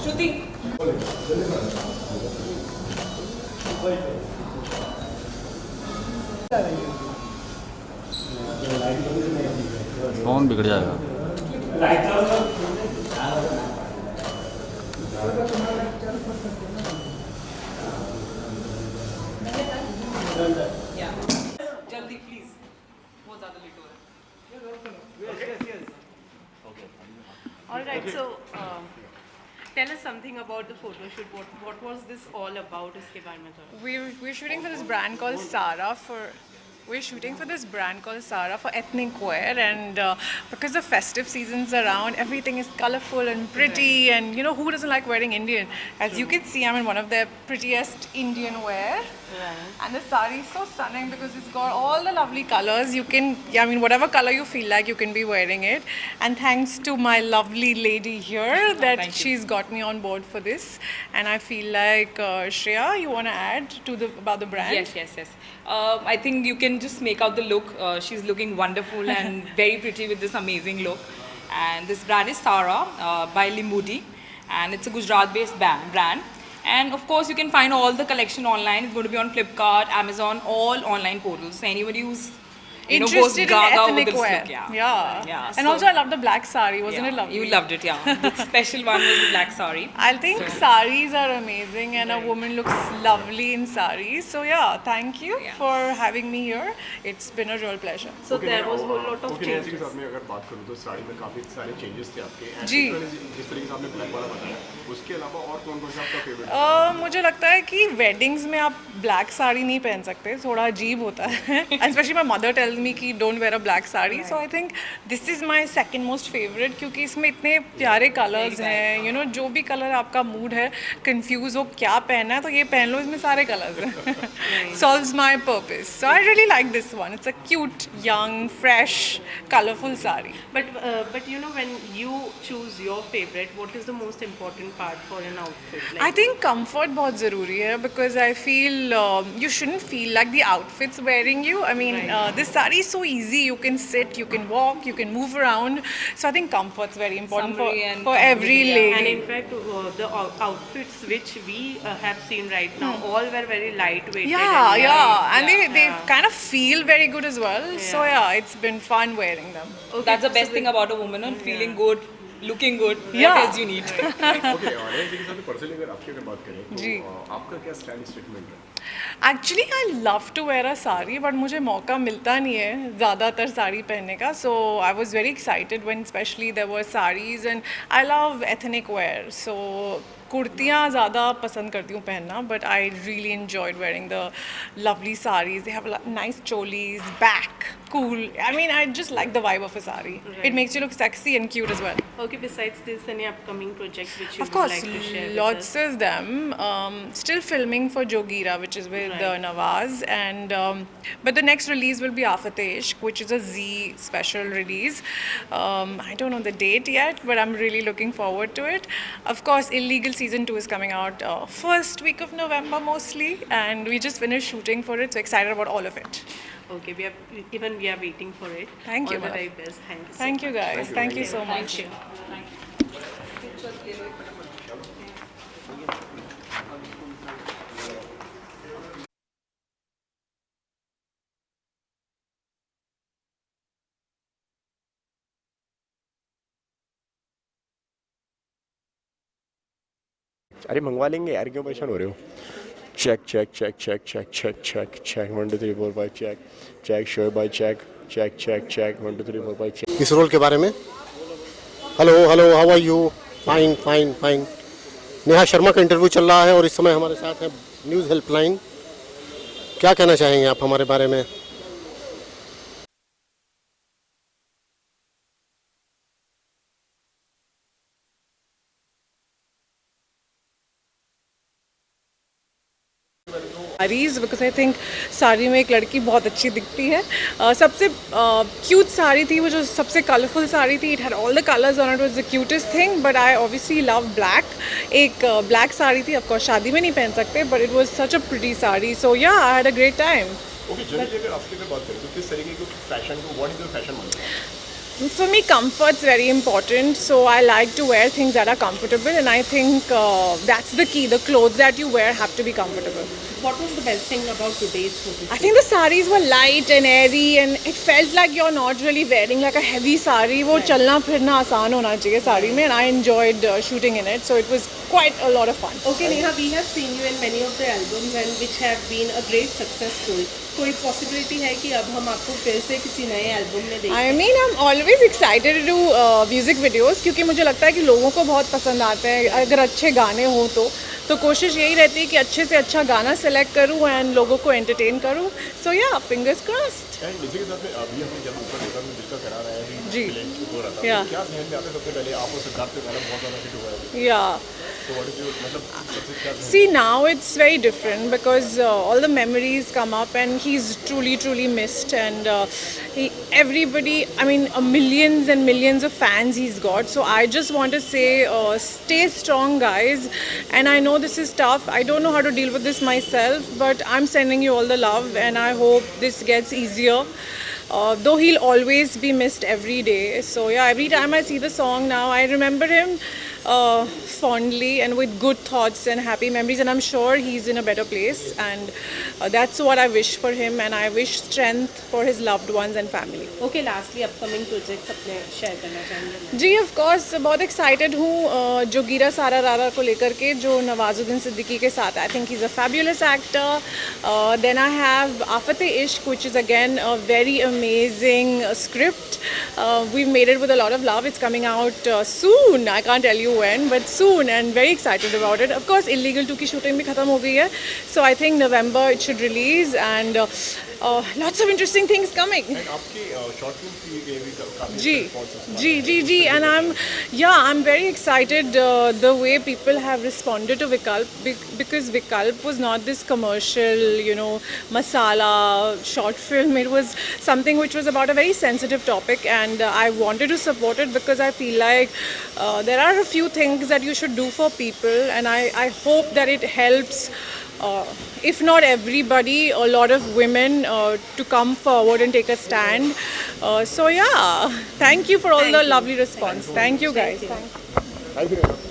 श्रुति phone बिगड़ जाएगा। जल्दी प्लीज, बहुत ज़्यादा लेट हो रहा है। All right, so tell us something about the photo shoot. What was this all about? इसके बारे में थोड़ा. We're shooting for this brand called Sara for. We're shooting for this brand called Sara for ethnic wear, and because the festive season's around, everything is colorful and pretty, and you know who doesn't like wearing Indian? As you can see, I'm in one of their prettiest Indian wear, and the sari is so stunning because it's got all the lovely colors. You can, yeah, I mean, whatever color you feel like, you can be wearing it. And thanks to my lovely lady here that she's got me on board for this, and I feel like Shreya, you want to add to the about the brand? Yes. I think you can just make out the look. She's looking wonderful and very pretty with this amazing look. And this brand is Sara by Limudi, and it's a Gujarat-based brand. And of course, you can find all the collection online. It's going to be on Flipkart, Amazon, all online portals. So anybody who's goes Interested in gaga over ethnic this wear. look, Yeah. And so- also, I love the black sari. Wasn't it lovely? You loved it, yeah. The special one was the black sari. I think saris are amazing, and a woman looks lovely in saris. So yeah, thank you Yeah. for having me here. It's been a real pleasure. So there was a lot of okay, Nancy के changes. साथ में अगर बात करूँ तो साड़ी में काफ़ी सारे चेंजेस थे आपके and जी। जिस तरीके से आपने ब्लैक वाला बताया, उसके अलावा और कौन कौन सा आपका फेवरेट? मुझे लगता है कि वेडिंग्स में आप ब्लैक साड़ी नहीं पहन सकते, थोड़ा अजीब होता है. Especially my mother tells me कि don't wear a black sari. So I think this is my second most favourite, क्योंकि इसमें इतने प्यारे कलर्स हैं. यू नो, जो भी कलर आपका मूड है, कंफ्यूज हो क्या पहनना है, तो ये पहन लो, इसमें सारे कलर्स हैं. Solves my purpose. So I really like this one. It's a cute, young, fresh, colourful sari. But you know, when you choose your favorite, what is the most important part for an outfit? I think comfort बहुत ज़रूरी है, because I feel you shouldn't feel like the outfit's wearing you. I mean, this saree is so easy. You can sit, you can walk, you can move around. So I think comfort's very important Summery and for every comfortable, yeah. And lady. in fact, the outfits which we have seen right now, all were very lightweight. Yeah, and they yeah. kind of feel very good as well. So yeah, it's been fun wearing them. That's the best thing about a woman, and feeling good, looking good. Yeah. What else you need? Okay, और Nancy के साथ में personally अगर आपकी अगर बात करें जी। तो आपका क्या स्टाइल स्टेटमेंट है? Actually I love to wear a sari, but मुझे मौका मिलता नहीं है ज़्यादातर साड़ी पहनने का. So I was very excited when especially there were saris, and I love ethnic wear. So कुर्तियाँ ज़्यादा पसंद करती हूँ पहनना, but I really enjoyed wearing the lovely saris. They have nice cholis, back, cool. I mean, I just like the vibe of a sari. It makes you look sexy and cute as well. Okay, besides this, any upcoming projects which you Of would course, like to share with lots us? of them. Still filming for Jogira, which is with Nawaz, and but the next release will be Afatesh, which is a Z special release. I don't know the date yet, but I'm really looking forward to it. Of course, Illegal Season 2 is coming out first week of November mostly, and we just finished shooting for it, so excited about all of it. Okay, we are waiting for it. Thank you, All the Madam. very best. Thank you. Thank you guys. Thank you so much. अरे मंगवा लेंगे यार, क्यों परेशान हो रहे हो? Check check check check check check check check 1 2 3 4 5 check check show bye check check check check 1 2 3 4 5 check. इस रोल के बारे में. Hello hello, how are you? Fine fine fine. Neha Sharma का इंटरव्यू चल रहा है और इस समय हमारे साथ है न्यूज़ हेल्पलाइन. क्या कहना चाहेंगे आप हमारे बारे में? Saris, because I think sari में एक लड़की बहुत अच्छी दिखती है. सबसे क्यूट साड़ी थी वो, जो सबसे कलरफुल साड़ी थी. It had all the colours on it, was the cutest thing. But I obviously love black. एक ब्लैक साड़ी थी, ऑफ कोर्स शादी में नहीं पहन सकते, but it was such a pretty sari. So yeah, I had a great time. Okay, generally अगर आपकी अगर बात करें तो किस तरीके के फैशन को, what is your fashion mind? For me, comfort's very important. So I like to wear things that are comfortable, and I think that's the key. The clothes that you wear have to be comfortable. What was the best thing about today's photo shoot? I think the saris were light and airy, and it felt like you're not really wearing like a heavy sari. वो चलना फिरना आसान होना चाहिए साड़ी में, and I enjoyed shooting in it. So it was quite a lot of fun. Okay, Neha, we have seen you in many of the albums and which have been a great success story. कोई possibility है कि अब हम आपको फिर से किसी नए एल्बम में देखें? I mean, I'm always excited to do music videos क्योंकि मुझे लगता है कि लोगों को बहुत पसंद आते हैं अगर अच्छे गाने हो तो कोशिश यही रहती है कि अच्छे से अच्छा गाना सेलेक्ट करूं एंड लोगों को एंटरटेन करूं. सो या फिंगर्स क्रॉस्ड. इसी के साथ में अभी हमने जब ऊपर देखा में दिल का करार आया है जी. हो रहा था या. क्या ध्यान में आता है सबसे पहले आप और सिद्धार्थ का गाना बहुत ज़्यादा हिट हुआ है या. तो व्हाट इज योर मतलब सबसे क्या See, now it's very different because all the memories come up and he's truly missed, and everybody, I mean, millions and millions of fans he's got. So I just want to say, stay strong, guys. And I know this is tough. I don't know how to deal with this myself, but I'm sending you all the love, and I hope this gets easier. Though he'll always be missed every day. So yeah, every time I see the song now, I remember him fondly and with good thoughts and happy memories, and I'm sure he's in a better place, and that's what I wish for him, and I wish strength for his loved ones and family. Okay, lastly, upcoming projects अपने share करना चाहेंगे? जी of course बहुत excited हूँ जोगीरा सारा रारा को लेकर के जो नवाजुद्दीन सिद्दीकी के साथ. I think he is a fabulous actor. Then I have Aafat Ishq which is again a very amazing script. We made it with a lot of love. It's coming out soon. I can't tell you when but soon, and very excited about it. Of course Illegal 2 की shooting भी खत्म हो गई है, so I think November it should release, and lots of interesting things coming. आपके short film की भी काफी जी, and I'm very excited the way people have responded to Vikalp, because Vikalp was not this commercial, masala short film. It was something which was about a very sensitive topic, and I wanted to support it because I feel like there are a few things that you should do for people, and I hope that it helps. If not everybody, a lot of women to come forward and take a stand. So yeah, thank you for all the lovely response. Thank you guys. Thank you